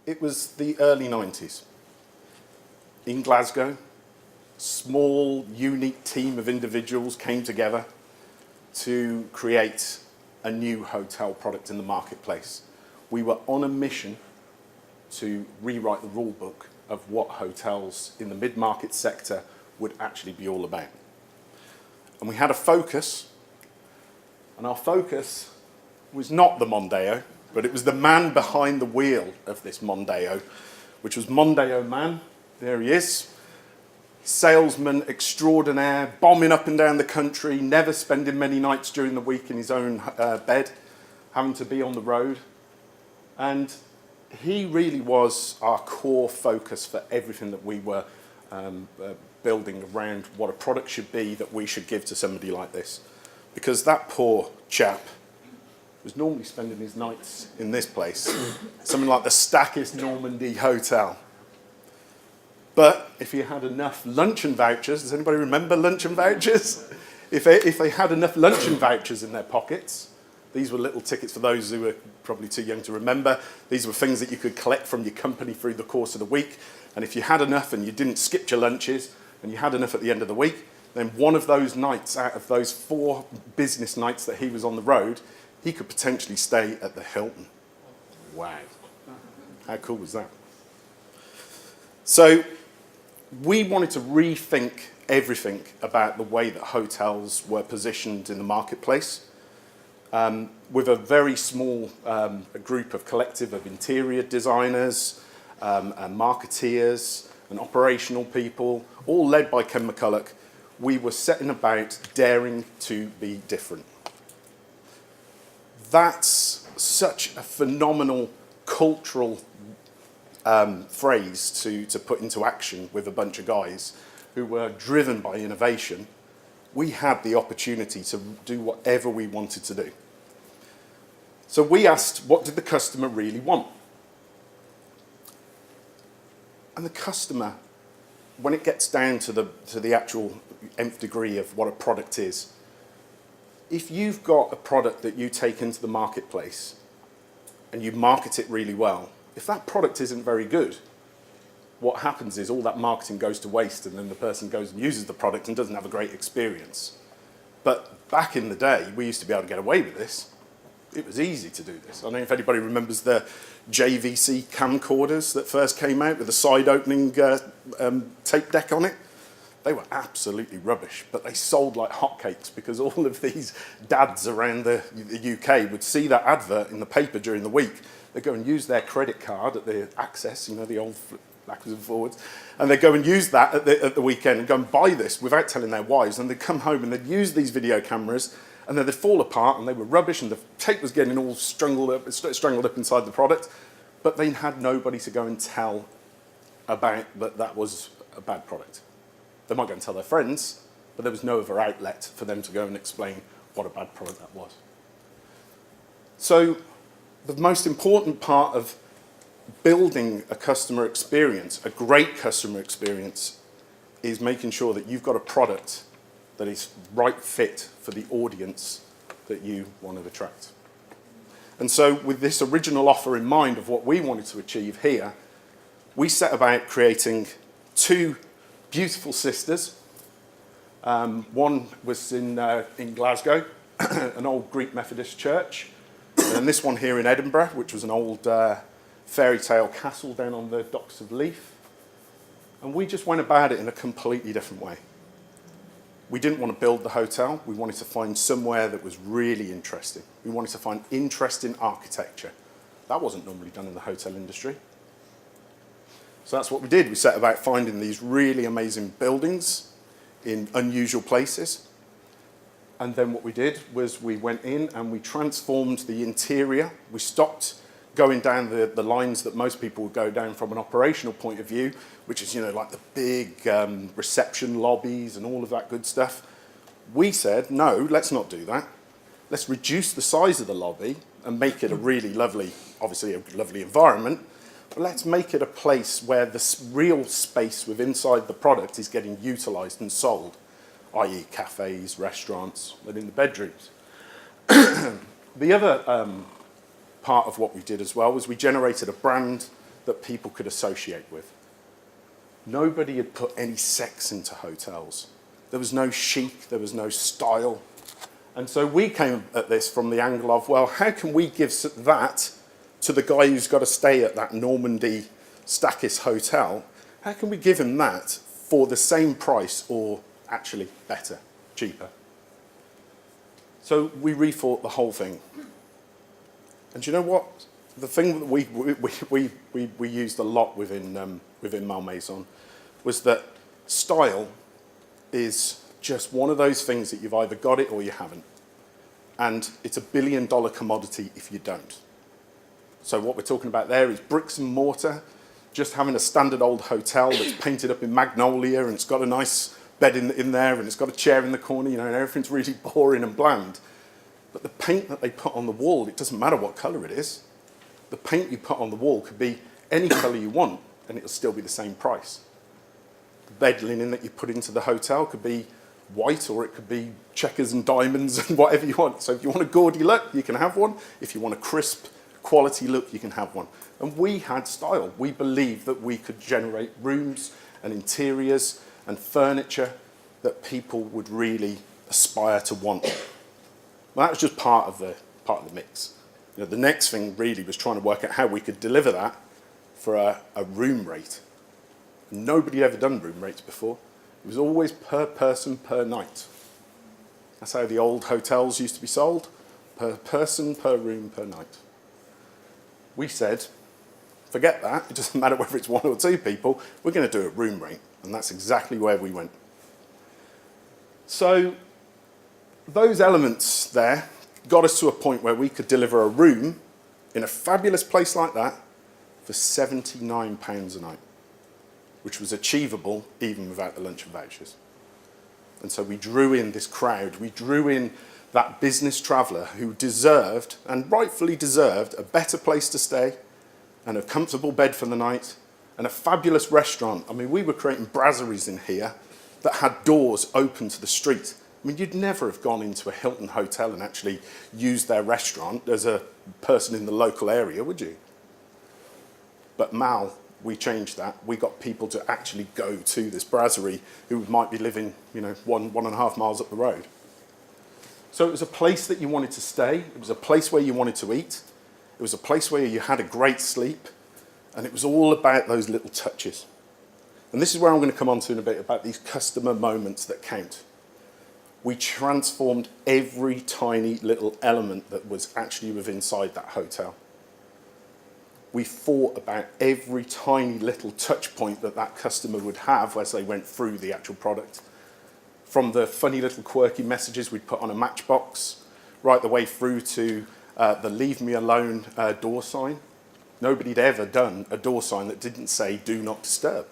It was the early 90s. In Glasgow, small, unique team of individuals came together to create a new hotel product in the marketplace. We were on a mission to rewrite the rule book of what hotels in the mid-market sector would actually be all about. And we had a focus, and our focus was not the Mondeo, but it was the man behind the wheel of this Mondeo, which was Mondeo Man. There he is. Salesman extraordinaire, bombing up and down the country, never spending many nights during the week in his own bed, having to be on the road. And he really was our core focus for everything that we were building around what a product should be that we should give to somebody like this. Because that poor chap was normally spending his nights in this place, something like the Stackis Normandy Hotel. But if he had enough luncheon vouchers, does anybody remember luncheon vouchers? If they had enough luncheon vouchers in their pockets, these were little tickets for those who were probably too young to remember. These were things that you could collect from your company through the course of the week. And if you had enough and you didn't skip your lunches and you had enough at the end of the week, then one of those nights out of those 4 business nights that he was on the road, he could potentially stay at the Hilton. Wow. How cool was that? So we wanted to rethink everything about the way that hotels were positioned in the marketplace. With a very small group of collective of interior designers, and marketeers, and operational people, all led by Ken McCulloch, we were setting about daring to be different. That's such a phenomenal cultural phrase to put into action with a bunch of guys who were driven by innovation. We had the opportunity to do whatever we wanted to do. So we asked, what did the customer really want? And the customer, when it gets down to the actual nth degree of what a product is, if you've got a product that you take into the marketplace and you market it really well, if that product isn't very good, what happens is all that marketing goes to waste, and then the person goes and uses the product and doesn't have a great experience. But back in the day, we used to be able to get away with this. It was easy to do this. I don't know if anybody remembers the JVC camcorders that first came out with a side-opening tape deck on it. They were absolutely rubbish, but they sold like hotcakes because all of these dads around the UK would see that advert in the paper during the week. They'd go and use their credit card at the Access, you know, the old backwards and forwards, and they'd go and use that at the weekend and go and buy this without telling their wives, and they'd come home and they'd use these video cameras, and then they'd fall apart and they were rubbish and the tape was getting all strangled up inside the product, but they had nobody to go and tell about that was a bad product. They might go and tell their friends, but there was no other outlet for them to go and explain what a bad product that was. So the most important part of building a customer experience, a great customer experience, is making sure that you've got a product that is right fit for the audience that you want to attract. And so with this original offer in mind of what we wanted to achieve here, we set about creating 2 beautiful sisters. One was in Glasgow, an old Greek Methodist church, and this one here in Edinburgh, which was an old fairy tale castle down on the docks of Leith. And we just went about it in a completely different way. We didn't want to build the hotel. We wanted to find somewhere that was really interesting. We wanted to find interesting architecture. That wasn't normally done in the hotel industry. So that's what we did. We set about finding these really amazing buildings in unusual places. And then what we did was we went in and we transformed the interior. We stopped going down the lines that most people would go down from an operational point of view, which is, you know, like the big reception lobbies and all of that good stuff. We said, no, let's not do that. Let's reduce the size of the lobby and make it a really lovely, obviously a lovely environment, but let's make it a place where the real space within inside the product is getting utilised and sold, i.e. cafes, restaurants, and in the bedrooms. The other part of what we did as well was we generated a brand that people could associate with. Nobody had put any sex into hotels. There was no chic, there was no style. And so we came at this from the angle of, well, how can we give that to the guy who's got to stay at that Normandy Stackis hotel? How can we give him that for the same price, or actually better, cheaper? So we rethought the whole thing. And do you know what? The thing that we used a lot within Malmaison was that style is just one of those things that you've either got it or you haven't. And it's $1 billion commodity if you don't. So what we're talking about there is bricks and mortar, just having a standard old hotel that's painted up in magnolia and it's got a nice bed in there and it's got a chair in the corner, you know, and everything's really boring and bland. But the paint that they put on the wall, it doesn't matter what colour it is. The paint you put on the wall could be any colour you want and it'll still be the same price. The bed linen that you put into the hotel could be white, or it could be checkers and diamonds and whatever you want. So if you want a gaudy look, you can have one. If you want a crisp, quality look, you can have one. And we had style. We believed that we could generate rooms and interiors and furniture that people would really aspire to want. Well, that was just part of the mix. You know, the next thing really was trying to work out how we could deliver that for a room rate. Nobody had ever done room rates before. It was always per person, per night. That's how the old hotels used to be sold. Per person, per room, per night. We said, forget that. It doesn't matter whether it's one or two people. We're going to do a room rate. And that's exactly where we went. So those elements there got us to a point where we could deliver a room in a fabulous place like that for £79 a night, which was achievable even without the lunch and vouchers. And so we drew in this crowd. We drew in that business traveller who deserved, and rightfully deserved, a better place to stay and a comfortable bed for the night and a fabulous restaurant. I mean, we were creating brasseries in here that had doors open to the street. I mean, you'd never have gone into a Hilton hotel and actually used their restaurant as a person in the local area, would you? But Mal, we changed that. We got people to actually go to this brasserie who might be living, you know, 1.5 miles up the road. So it was a place that you wanted to stay. It was a place where you wanted to eat. It was a place where you had a great sleep. And it was all about those little touches. And this is where I'm going to come on to in a bit, about these customer moments that count. We transformed every tiny little element that was actually within inside that hotel. We thought about every tiny little touch point that that customer would have as they went through the actual product. From the funny little quirky messages we'd put on a matchbox, right the way through to the leave me alone door sign. Nobody had ever done a door sign that didn't say do not disturb.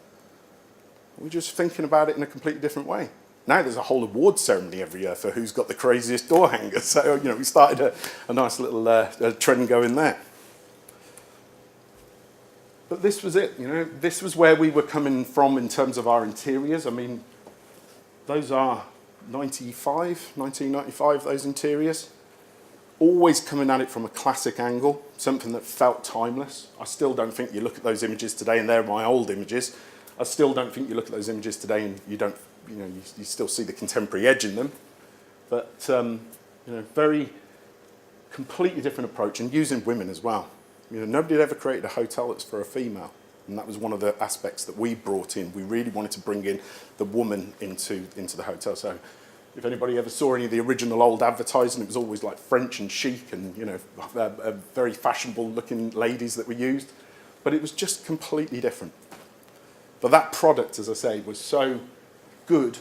We're just thinking about it in a completely different way. Now there's a whole award ceremony every year for who's got the craziest door hanger. So, you know, we started a nice little trend going there. But this was it, you know, this was where we were coming from in terms of our interiors. I mean, those are 1995, those interiors. Always coming at it from a classic angle, something that felt timeless. I still don't think you look at those images today, and they're my old images. I still don't think you look at those images today and you don't, you know, you still see the contemporary edge in them. But, you know, very completely different approach, and using women as well. You know, nobody had ever created a hotel that's for a female. And that was one of the aspects that we brought in. We really wanted to bring in the woman into the hotel. So if anybody ever saw any of the original old advertising, it was always like French and chic and, you know, very fashionable looking ladies that were used. But it was just completely different. But that product, as I say, was so good.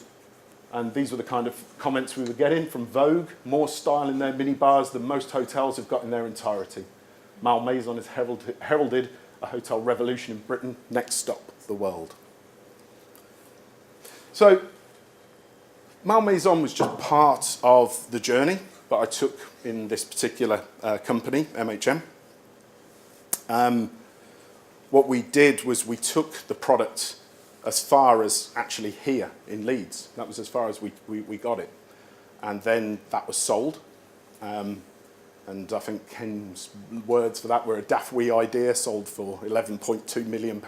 And these were the kind of comments we were getting from Vogue. More style in their minibars than most hotels have got in their entirety. Malmaison has heralded a hotel revolution in Britain. Next stop, the world. So Malmaison was just part of the journey that I took in this particular company, MHM. What we did was we took the product as far as actually here in Leeds. That was as far as we got it. And then that was sold. And I think Ken's words for that were a daft wee idea, sold for £11.2 million,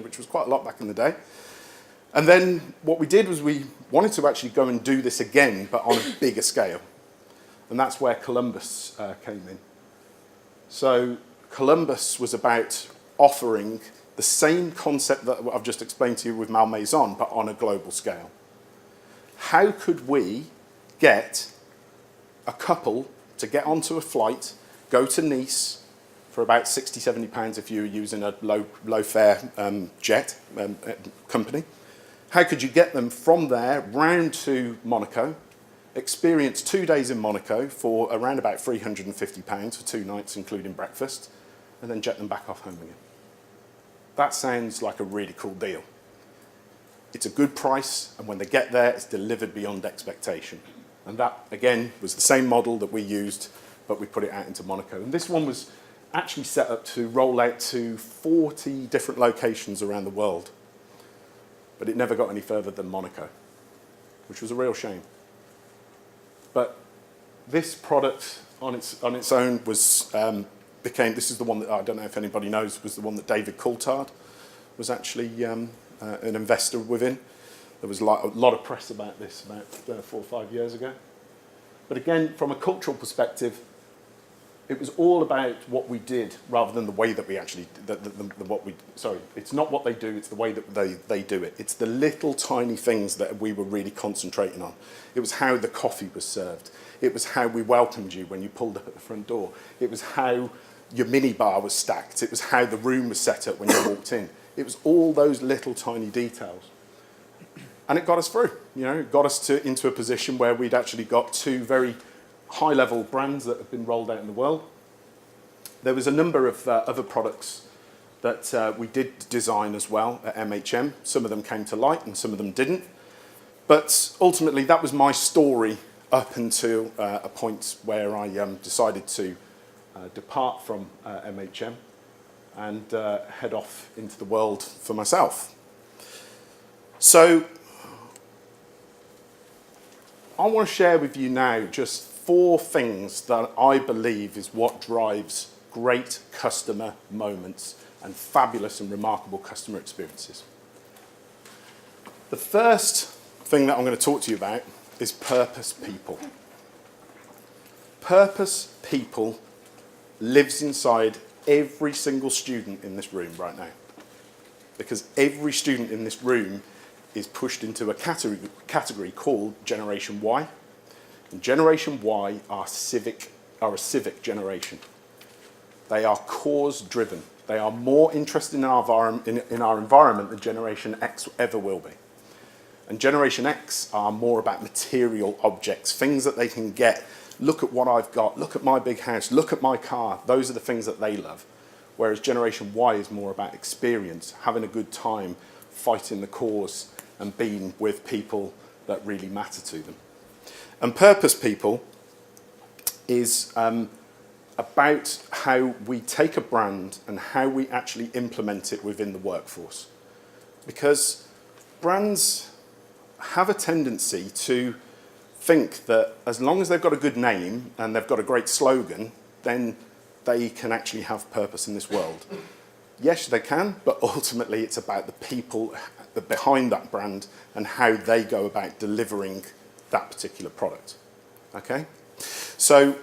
which was quite a lot back in the day. And then what we did was we wanted to actually go and do this again, but on a bigger scale. And that's where Columbus came in. So Columbus was about offering the same concept that I've just explained to you with Malmaison, but on a global scale. How could we get a couple to get onto a flight, go to Nice for about £60, £70 if you were using a low fare jet company? How could you get them from there round to Monaco, experience 2 days in Monaco for around about £350 for 2 nights, including breakfast, and then jet them back off home again? That sounds like a really cool deal. It's a good price, and when they get there, it's delivered beyond expectation. And that, again, was the same model that we used, but we put it out into Monaco. And this one was actually set up to roll out to 40 different locations around the world. But it never got any further than Monaco, which was a real shame. But this product on its own was this is the one that, I don't know if anybody knows, was the one that David Coulthard was actually an investor within. There was a lot of press about this about 4 or 5 years ago. But again, from a cultural perspective, it was all about what we did rather than the way that we actually, it's not what they do, it's the way that they do it. It's the little tiny things that we were really concentrating on. It was how the coffee was served. It was how we welcomed you when you pulled up at the front door. It was how your minibar was stacked. It was how the room was set up when you walked in. It was all those little tiny details. And it got us through. It got us into a position where we'd actually got 2 very high-level brands that have been rolled out in the world. There was a number of other products that we did design as well at MHM. Some of them came to light and some of them didn't. But ultimately, that was my story up until a point where I decided to depart from MHM and head off into the world for myself. So I want to share with you now just 4 things that I believe is what drives great customer moments and fabulous and remarkable customer experiences. The first thing that I'm going to talk to you about is purpose people. Purpose people lives inside every single student in this room right now. Because every student in this room is pushed into a category called Generation Y. And Generation Y are a civic generation. They are cause-driven. They are more interested in our environment than Generation X ever will be. And Generation X are more about material objects, things that they can get. Look at what I've got. Look at my big house. Look at my car. Those are the things that they love. Whereas Generation Y is more about experience, having a good time, fighting the cause, and being with people that really matter to them. And purpose people is about how we take a brand and how we actually implement it within the workforce. Because brands have a tendency to think that as long as they've got a good name and they've got a great slogan, then they can actually have purpose in this world. Yes, they can, but ultimately it's about the people behind that brand and how they go about delivering that particular product. Okay? So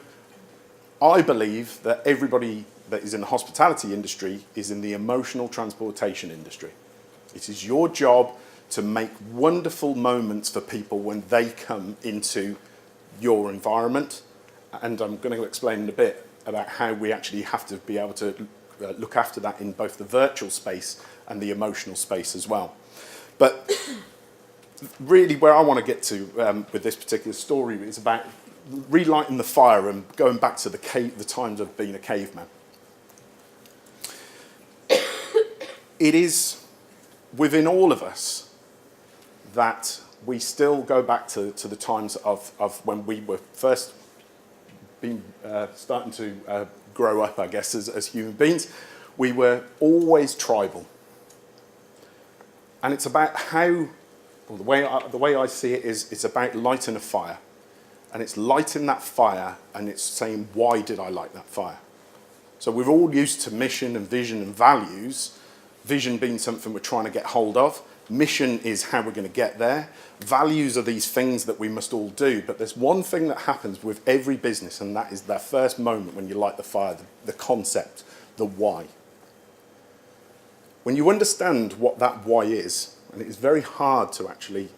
I believe that everybody that is in the hospitality industry is in the emotional transportation industry. It is your job to make wonderful moments for people when they come into your environment. And I'm going to explain in a bit about how we actually have to be able to look after that in both the virtual space and the emotional space as well. But really where I want to get to with this particular story is about relighting the fire and going back to the times of being a caveman. It is within all of us that we still go back to the times of when we were first starting to grow up, I guess, as human beings. We were always tribal. And it's about how, well, the way I see it is, it's about lighting a fire. and it's lighting that fire, and it's saying, why did I light that fire? So we're all used to mission and vision and values, vision being something we're trying to get hold of. Mission is how we're going to get there. Values are these things that we must all do, but there's one thing that happens with every business, and that is that first moment when you light the fire, the concept, the why. When you understand what that why is, and it is very hard to actually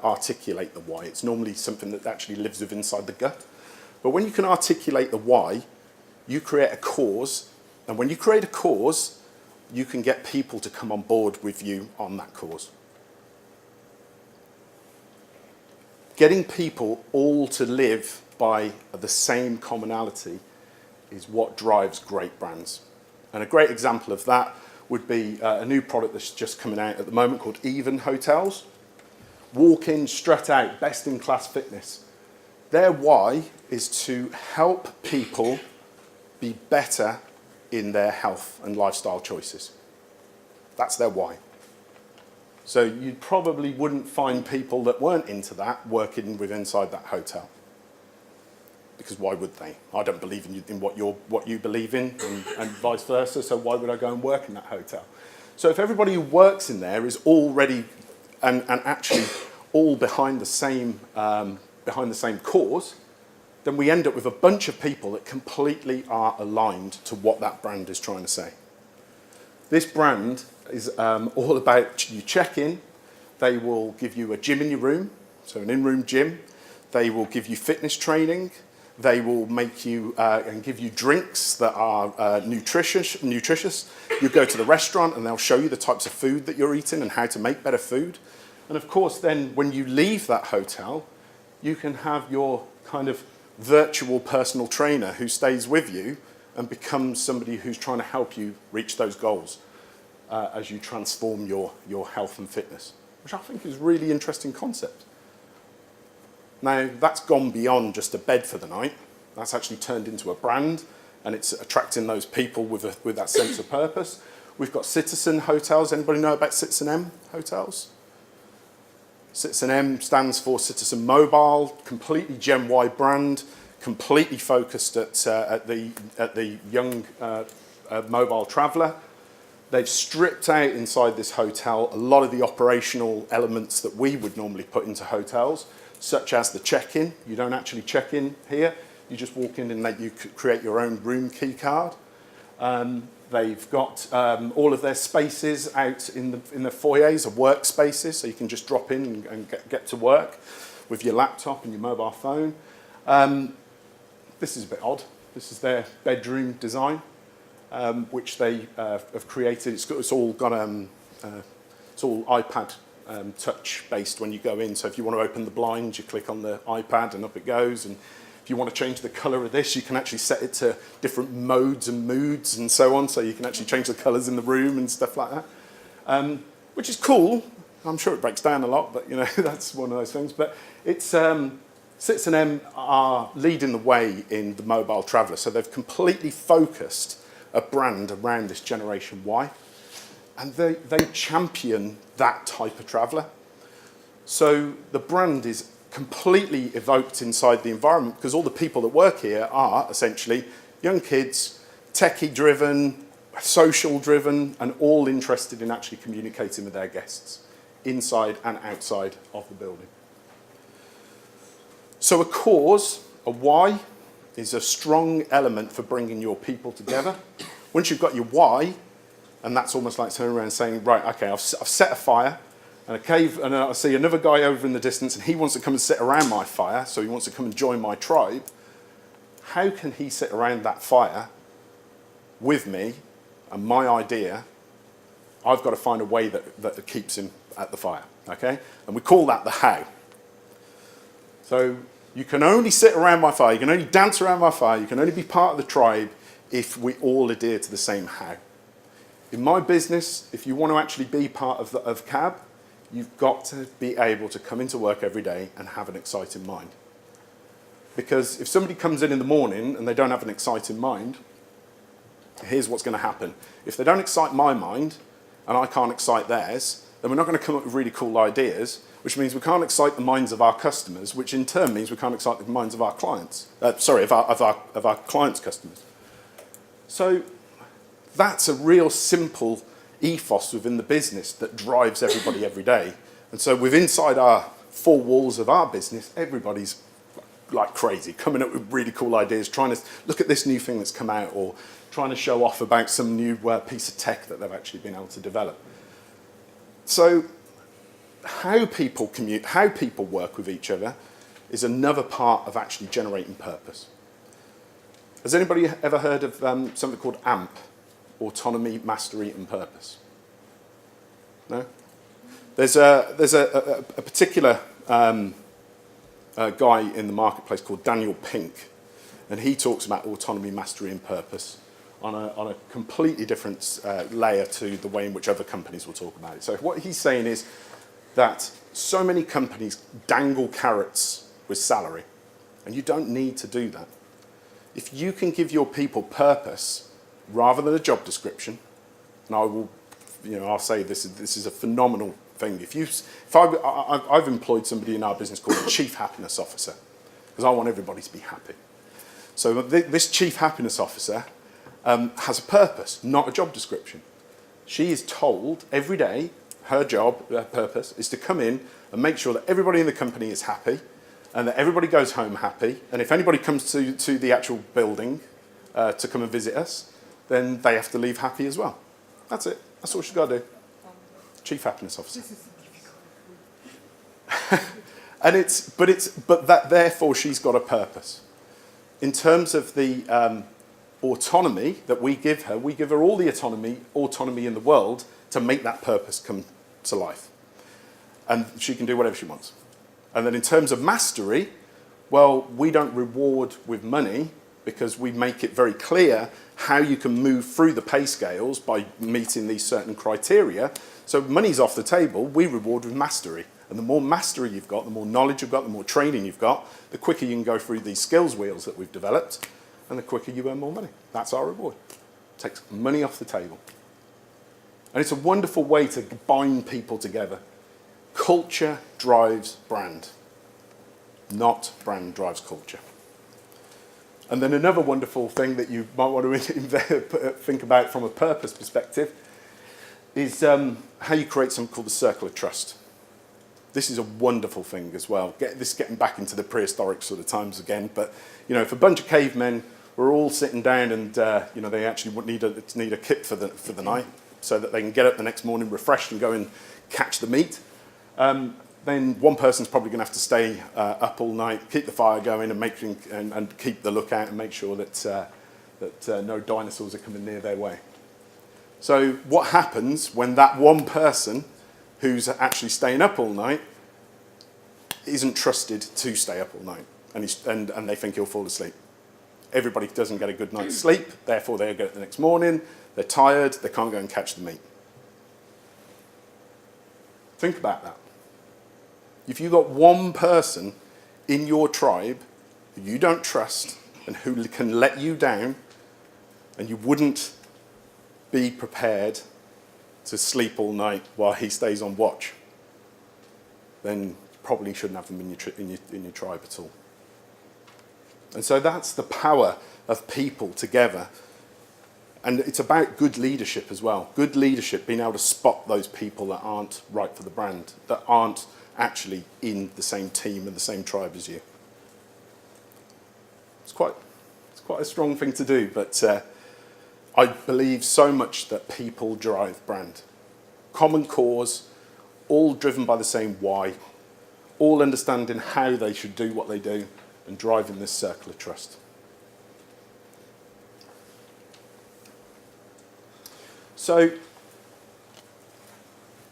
articulate the why. It's normally something that actually lives within inside the gut. But when you can articulate the why, you create a cause, and when you create a cause, you can get people to come on board with you on that cause. Getting people all to live by the same commonality is what drives great brands. And a great example of that would be a new product that's just coming out at the moment called Even Hotels. Walk in, strut out, best in class fitness. Their why is to help people be better in their health and lifestyle choices. That's their why. So you probably wouldn't find people that weren't into that working with inside that hotel. Because why would they? I don't believe in what you believe in, and vice versa, so why would I go and work in that hotel? So if everybody who works in there is already and actually all behind the same cause, then we end up with a bunch of people that completely are aligned to what that brand is trying to say. This brand is all about you check in, they will give you a gym in your room, so an in-room gym, they will give you fitness training, they will make you and give you drinks that are nutritious. You go to the restaurant and they'll show you the types of food that you're eating and how to make better food. And of course then when you leave that hotel, you can have your kind of virtual personal trainer who stays with you and becomes somebody who's trying to help you reach those goals as you transform your health and fitness, which I think is a really interesting concept. Now, that's gone beyond just a bed for the night. That's actually turned into a brand, and it's attracting those people with that sense of purpose. We've got Citizen Hotels. Anybody know about Citizen M Hotels? Citizen M stands for Citizen Mobile, completely Gen Y brand, completely focused at the young mobile traveller. They've stripped out inside this hotel a lot of the operational elements that we would normally put into hotels, such as the check-in. You don't actually check in here. You just walk in and you create your own room key card. They've got all of their spaces out in the foyers of workspaces, so you can just drop in and get to work with your laptop and your mobile phone. This is a bit odd. This is their bedroom design, which they have created. It's all iPad touch based when you go in. So if you want to open the blinds, you click on the iPad and up it goes. And if you want to change the color of this, you can actually set it to different modes and moods and so on. So you can actually change the colors in the room and stuff like that, which is cool. I'm sure it breaks down a lot, but that's one of those things. But it's Citizen M are leading the way in the mobile traveller. So they've completely focused a brand around this Generation Y. And they champion that type of traveller. So the brand is completely evoked inside the environment because all the people that work here are essentially young kids, techie-driven, social-driven, and all interested in actually communicating with their guests inside and outside of the building. So a cause, a why, is a strong element for bringing your people together. Once you've got your why, and that's almost like turning around and saying, right, okay, I've set a fire, and I see another guy over in the distance, and he wants to come and sit around my fire, so he wants to come and join my tribe. How can he sit around that fire with me and my idea? I've got to find a way that keeps him at the fire, okay? And we call that the how. So you can only sit around my fire, you can only dance around my fire, you can only be part of the tribe if we all adhere to the same how. In my business, if you want to actually be part of CAB, you've got to be able to come into work every day and have an exciting mind. Because if somebody comes in the morning and they don't have an exciting mind, here's what's going to happen. If they don't excite my mind and I can't excite theirs, then we're not going to come up with really cool ideas, which means we can't excite the minds of our customers, which in turn means we can't excite the minds of our clients. Of our clients' customers. So that's a real simple ethos within the business that drives everybody every day. And so inside our four walls of our business, everybody's like crazy, coming up with really cool ideas, trying to look at this new thing that's come out, or trying to show off about some new piece of tech that they've actually been able to develop. So how people commute, how people work with each other is another part of actually generating purpose. Has anybody ever heard of something called AMP, Autonomy, Mastery and Purpose? No? There's a particular guy in the marketplace called Daniel Pink, and he talks about autonomy, mastery and purpose on a completely different layer to the way in which other companies will talk about it. So what he's saying is that so many companies dangle carrots with salary, and you don't need to do that. If you can give your people purpose rather than a job description, and I'll say this is a phenomenal thing. I've employed somebody in our business called a Chief Happiness Officer, because I want everybody to be happy. So this Chief Happiness Officer has a purpose, not a job description. She is told every day her job, her purpose, is to come in and make sure that everybody in the company is happy, and that everybody goes home happy. And if anybody comes to the actual building to come and visit us, then they have to leave happy as well. That's it. That's all she's got to do. Chief Happiness Officer. Therefore she's got a purpose. In terms of the autonomy that we give her all the autonomy in the world to make that purpose come to life. And she can do whatever she wants. And then in terms of mastery, well, we don't reward with money, because we make it very clear how you can move through the pay scales by meeting these certain criteria. So money's off the table, we reward with mastery. And the more mastery you've got, the more knowledge you've got, the more training you've got, the quicker you can go through these skills wheels that we've developed, and the quicker you earn more money. That's our reward. It takes money off the table. And it's a wonderful way to bind people together. Culture drives brand, not brand drives culture. And then another wonderful thing that you might want to think about from a purpose perspective is how you create something called the circle of trust. This is a wonderful thing as well. Getting back into the prehistoric sort of times again, but if a bunch of cavemen were all sitting down and they actually would need a kip for the night so that they can get up the next morning refreshed and go and catch the meat. Then one person's probably going to have to stay up all night, keep the fire going, and keep the lookout and make sure that no dinosaurs are coming near their way. So what happens when that one person who's actually staying up all night isn't trusted to stay up all night, and they think he'll fall asleep? Everybody doesn't get a good night's sleep, therefore they get up the next morning, they're tired, they can't go and catch the meat. Think about that. If you've got one person in your tribe who you don't trust and who can let you down, and you wouldn't be prepared to sleep all night while he stays on watch, then you probably shouldn't have them in your tribe at all. And so that's the power of people together. And it's about good leadership as well. Good leadership, being able to spot those people that aren't right for the brand, that aren't actually in the same team and the same tribe as you. It's quite a strong thing to do, but I believe so much that people drive brand. Common cause, all driven by the same why, all understanding how they should do what they do, and driving this circle of trust. So,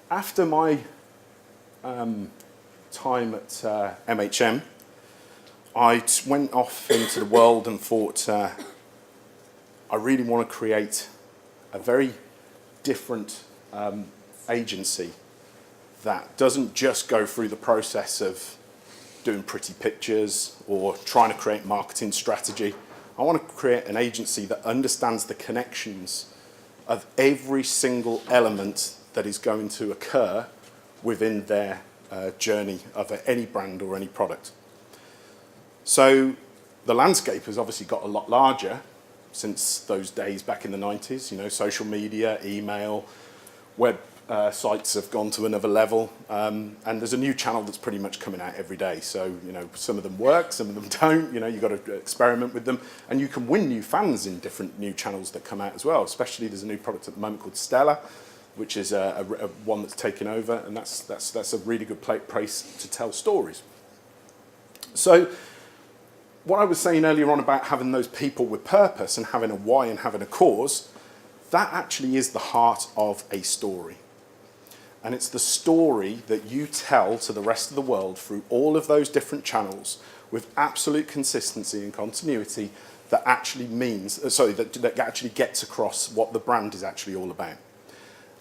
after my time at MHM, I went off into the world and thought, I really want to create a very different agency that doesn't just go through the process of doing pretty pictures or trying to create marketing strategy. I want to create an agency that understands the connections of every single element that is going to occur within their journey of any brand or any product. So the landscape has obviously got a lot larger since those days back in the 90s. You know, social media, email, web sites have gone to another level, and there's a new channel that's pretty much coming out every day. So, you know, some of them work, some of them don't. You know, you've got to experiment with them, and you can win new fans in different new channels that come out as well. Especially, there's a new product at the moment called Stella, which is a one that's taken over, and that's a really good place to tell stories. So, what I was saying earlier on about having those people with purpose and having a why and having a cause, that actually is the heart of a story. And it's the story that you tell to the rest of the world through all of those different channels with absolute consistency and continuity that actually means, that actually gets across what the brand is actually all about.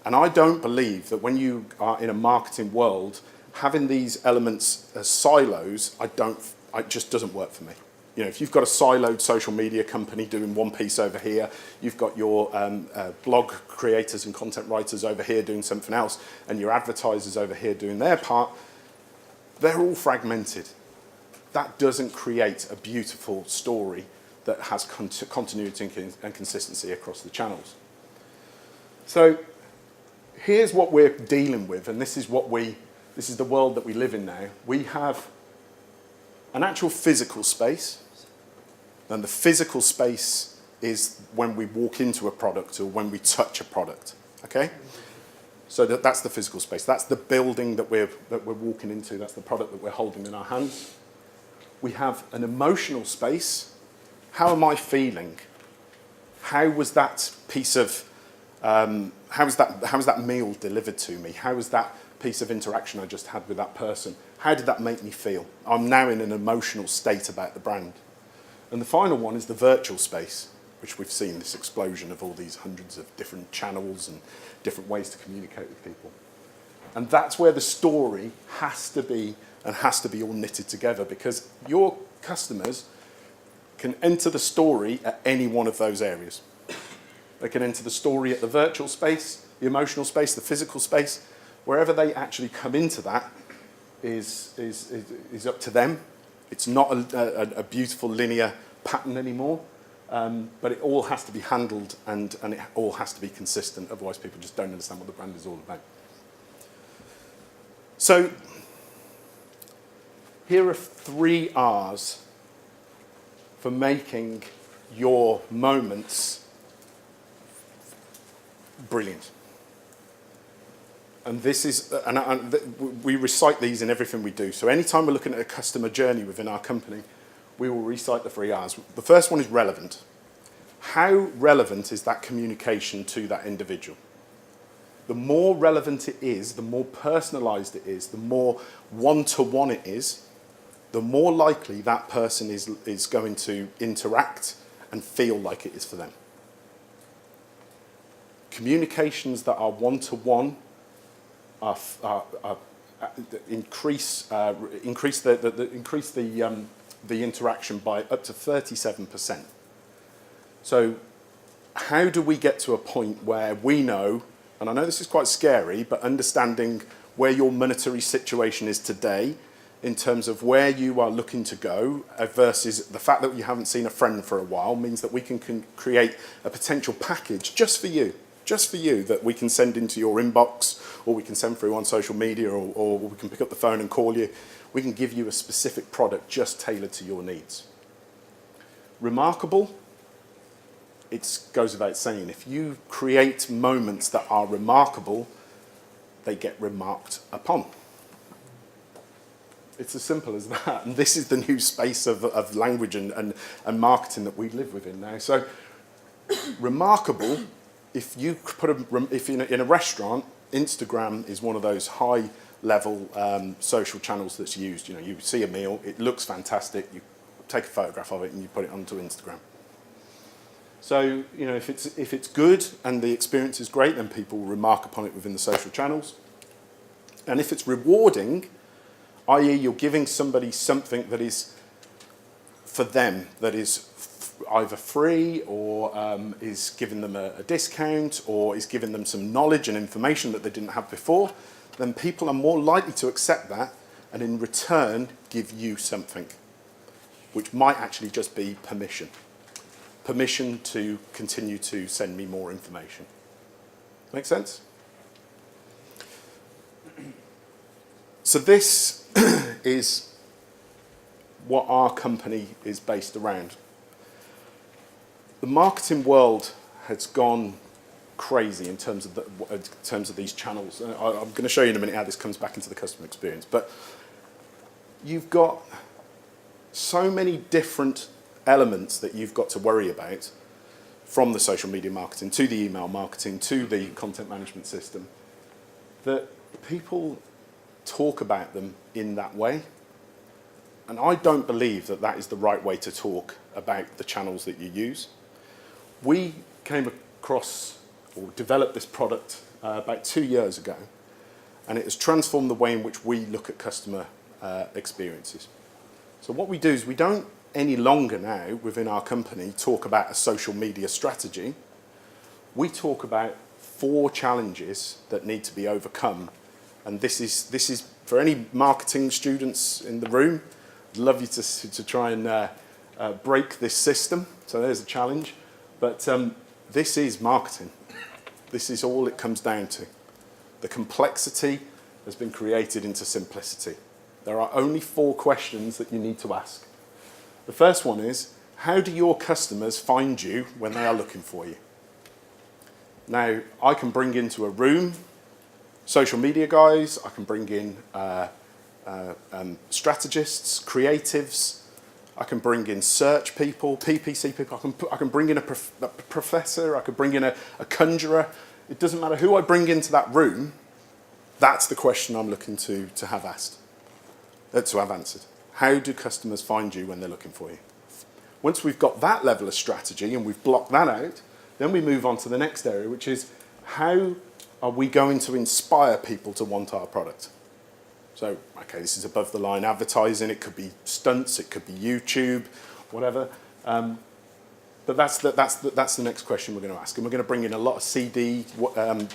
And I don't believe that when you are in a marketing world, having these elements as silos, it just doesn't work for me. You know, if you've got a siloed social media company doing one piece over here, you've got your blog creators and content writers over here doing something else, and your advertisers over here doing their part, they're all fragmented. That doesn't create a beautiful story that has continuity and consistency across the channels. So here's what we're dealing with, and this is the world that we live in now. We have an actual physical space, and the physical space is when we walk into a product or when we touch a product, okay? So that's the physical space. That's the building that we're walking into. That's the product that we're holding in our hands. We have an emotional space. How am I feeling? How was that piece of, how was that meal delivered to me? How was that piece of interaction I just had with that person? How did that make me feel? I'm now in an emotional state about the brand. And the final one is the virtual space, which we've seen this explosion of all these hundreds of different channels and different ways to communicate with people. And that's where the story has to be all knitted together, because your customers can enter the story at any one of those areas. They can enter the story at the virtual space, the emotional space, the physical space. Wherever they actually come into that is up to them. It's not a beautiful linear pattern anymore, but it all has to be handled and it all has to be consistent. Otherwise, people just don't understand what the brand is all about. So here are 3 R's for making your moments brilliant. And this is, we recite these in everything we do. So anytime we're looking at a customer journey within our company, we will recite the 3 R's. The first one is relevant. How relevant is that communication to that individual? The more relevant it is, the more personalized it is, the more one-to-one it is, the more likely that person is going to interact and feel like it is for them. Communications that are one-to-one increase the interaction by up to 37%. So how do we get to a point where we know, and I know this is quite scary, but understanding where your monetary situation is today in terms of where you are looking to go versus the fact that you haven't seen a friend for a while means that we can create a potential package just for you that we can send into your inbox, or we can send through on social media, or we can pick up the phone and call you. We can give you a specific product just tailored to your needs. Remarkable, it goes without saying, if you create moments that are remarkable, they get remarked upon. It's as simple as that. And this is the new space of language and marketing that we live within now. So remarkable, if you if in a restaurant, Instagram is one of those high-level social channels that's used. You know, you see a meal, it looks fantastic, you take a photograph of it and you put it onto Instagram. So, you know, if it's good and the experience is great, then people will remark upon it within the social channels. And if it's rewarding, i.e. you're giving somebody something that is for them, that is either free or is giving them a discount or is giving them some knowledge and information that they didn't have before, then people are more likely to accept that and in return give you something, which might actually just be permission. Permission to continue to send me more information. Make sense? So this is what our company is based around. The marketing world has gone crazy in terms of these channels. And I'm going to show you in a minute how this comes back into the customer experience. But you've got so many different elements that you've got to worry about, from the social media marketing to the email marketing to the content management system, that people talk about them in that way. And I don't believe that that is the right way to talk about the channels that you use. We came across or developed this product about 2 years ago, and it has transformed the way in which we look at customer experiences. So what we do is we don't any longer now within our company talk about a social media strategy. We talk about 4 challenges that need to be overcome. And this is for any marketing students in the room. I'd love you to try and break this system. So there's a challenge. But this is marketing. This is all it comes down to. The complexity has been created into simplicity. There are only 4 questions that you need to ask. The first one is, how do your customers find you when they are looking for you? Now, I can bring into a room social media guys, I can bring in strategists, creatives, I can bring in search people, PPC people, I can bring in a professor, I could bring in a conjurer. It doesn't matter who I bring into that room, that's the question I'm looking to have asked, to have answered. How do customers find you when they're looking for you? Once we've got that level of strategy and we've blocked that out, then we move on to the next area, which is how are we going to inspire people to want our product? So, okay, this is above the line advertising, it could be stunts, it could be YouTube, whatever. But that's the next question we're going to ask. And we're going to bring in a lot of CD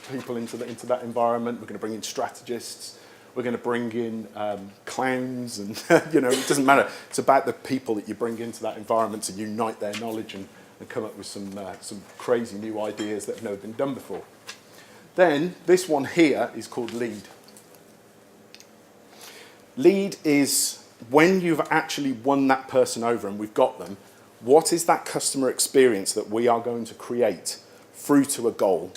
people into that environment. We're going to bring in strategists. We're going to bring in clowns, and it doesn't matter. It's about the people that you bring into that environment to unite their knowledge and come up with some crazy new ideas that have never been done before. Then this one here is called lead. Lead is when you've actually won that person over and we've got them, what is that customer experience that we are going to create through to a goal?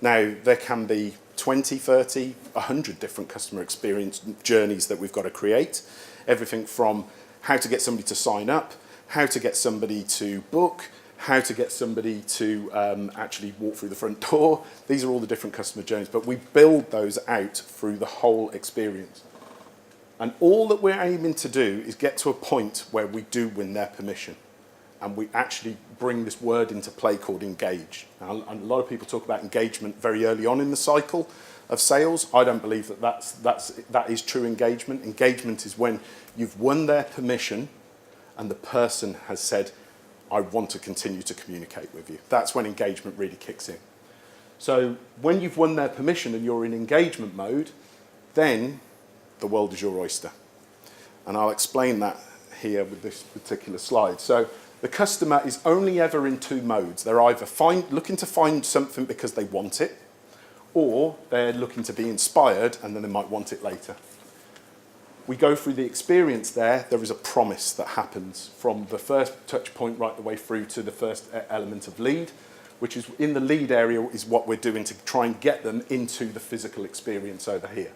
Now, there can be 20, 30, 100 different customer experience journeys that we've got to create. Everything from how to get somebody to sign up, how to get somebody to book, how to get somebody to actually walk through the front door. These are all the different customer journeys, but we build those out through the whole experience. And all that we're aiming to do is get to a point where we do win their permission. And we actually bring this word into play called engage. Now, a lot of people talk about engagement very early on in the cycle of sales. I don't believe that is true engagement. Engagement is when you've won their permission and the person has said, I want to continue to communicate with you. That's when engagement really kicks in. So when you've won their permission and you're in engagement mode, then the world is your oyster. And I'll explain that here with this particular slide. So the customer is only ever in 2 modes. They're either looking to find something because they want it, or they're looking to be inspired and then they might want it later. We go through the experience there. There is a promise that happens from the first touch point right the way through to the first element of lead, which is in the lead area is what we're doing to try and get them into the physical experience over here.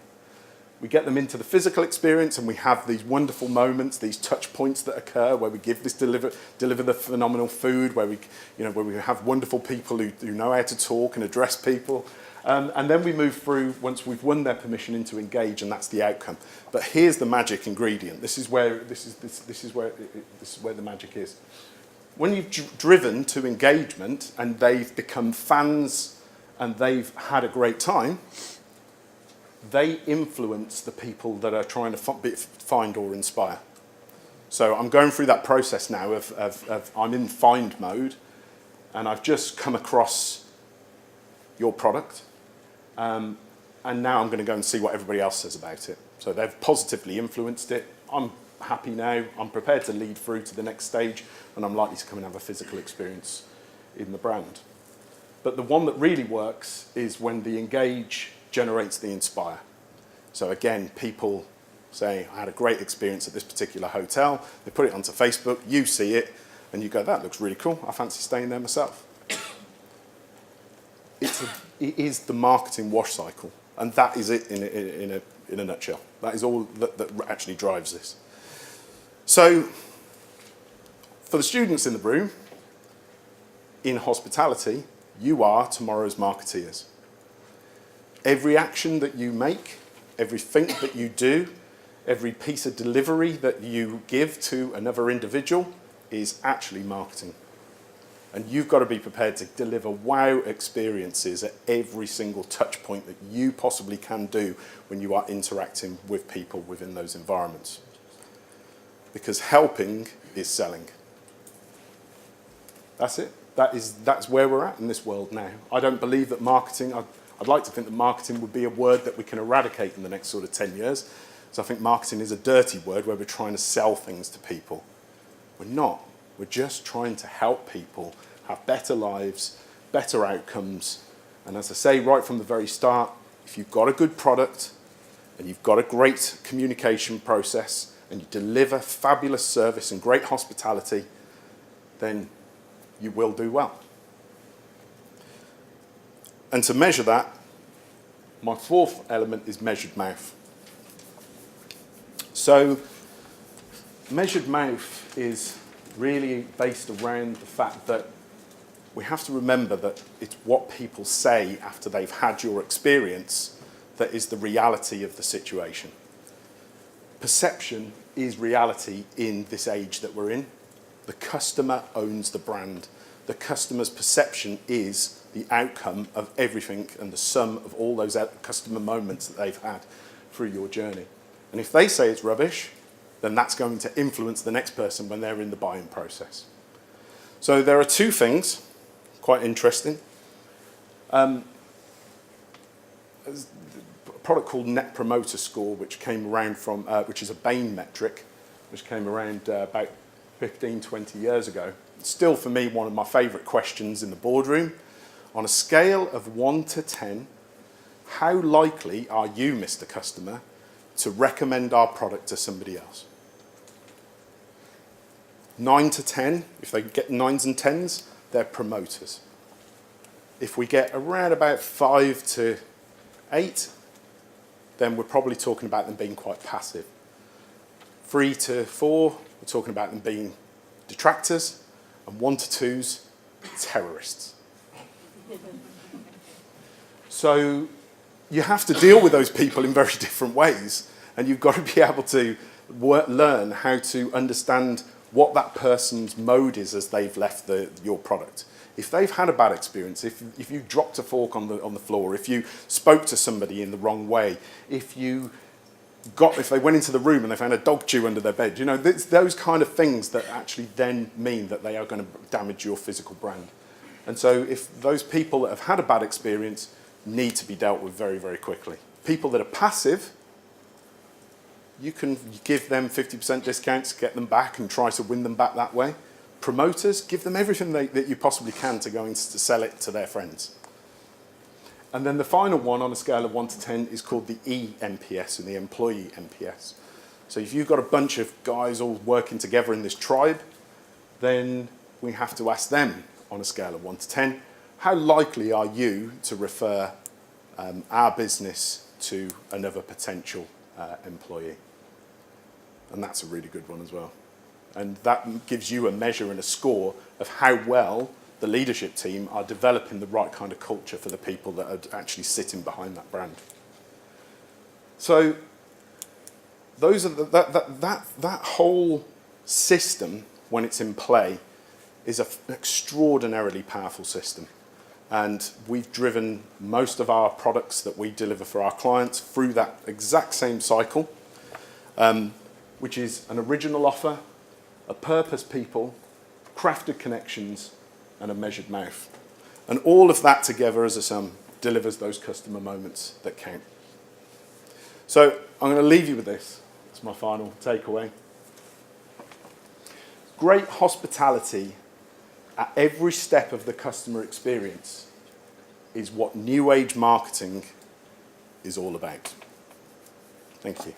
We get them into the physical experience and we have these wonderful moments, these touch points that occur where we give this deliver the phenomenal food, where we have wonderful people who know how to talk and address people. And then we move through, once we've won their permission, into engage, and that's the outcome. But here's the magic ingredient. This is where the magic is. When you've driven to engagement and they've become fans and they've had a great time, they influence the people that are trying to find or inspire. So I'm going through that process now of I'm in find mode, and I've just come across your product. and now I'm going to go and see what everybody else says about it. So they've positively influenced it. I'm happy now. I'm prepared to lead through to the next stage, and I'm likely to come and have a physical experience in the brand. But the one that really works is when the engage generates the inspire. So again, people say, I had a great experience at this particular hotel. They put it onto Facebook, you see it, and you go, that looks really cool. I fancy staying there myself. It is the marketing wash cycle, and that is it in a nutshell. That is all that actually drives this. So for the students in the room, in hospitality, you are tomorrow's marketeers. Every action that you make, everything that you do, every piece of delivery that you give to another individual is actually marketing. And you've got to be prepared to deliver wow experiences at every single touch point that you possibly can do when you are interacting with people within those environments. Because helping is selling. That's it. That's where we're at in this world now. I don't believe that marketing, I'd like to think that marketing would be a word that we can eradicate in the next sort of 10 years. So I think marketing is a dirty word where we're trying to sell things to people. We're not. We're just trying to help people have better lives, better outcomes. And as I say right from the very start, if you've got a good product and you've got a great communication process and you deliver fabulous service and great hospitality, then you will do well. And to measure that, my fourth element is measured mouth. So measured mouth is really based around the fact that we have to remember that it's what people say after they've had your experience that is the reality of the situation. Perception is reality in this age that we're in. The customer owns the brand. The customer's perception is the outcome of everything and the sum of all those customer moments that they've had through your journey. And if they say it's rubbish, then that's going to influence the next person when they're in the buying process. So there are two things, quite interesting. A product called Net Promoter Score, which came around from, which is a Bain metric, which came around about 15, 20 years ago. It's still, for me, one of my favourite questions in the boardroom. On a scale of 1 to 10, how likely are you, Mr. Customer, to recommend our product to somebody else? 9 to 10, if they get 9s and 10s, they're promoters. If we get around about 5 to 8, then we're probably talking about them being quite passive. 3 to 4, we're talking about them being detractors, and 1 to 2s, terrorists. So you have to deal with those people in very different ways, and you've got to be able to learn how to understand what that person's mode is as they've left your product. If they've had a bad experience, if you dropped a fork on the floor, if you spoke to somebody in the wrong way, if they went into the room and they found a dog chew under their bed, it's those kind of things that actually then mean that they are going to damage your physical brand. And so if those people that have had a bad experience need to be dealt with very, very quickly. People that are passive, you can give them 50% discounts, get them back and try to win them back that way. Promoters, give them everything that you possibly can to go and to sell it to their friends. And then the final one on a scale of 1 to 10 is called the eNPS, and the employee NPS. So if you've got a bunch of guys all working together in this tribe, then we have to ask them on a scale of 1 to 10, how likely are you to refer our business to another potential employee? And that's a really good one as well. And that gives you a measure and a score of how well the leadership team are developing the right kind of culture for the people that are actually sitting behind that brand. So those are that whole system, when it's in play, is an extraordinarily powerful system. And we've driven most of our products that we deliver for our clients through that exact same cycle, which is an original offer, a purpose people, crafted connections, and a measured mouth. And all of that together as a sum delivers those customer moments that count. So I'm going to leave you with this. That's my final takeaway. Great hospitality at every step of the customer experience is what new age marketing is all about. Thank you.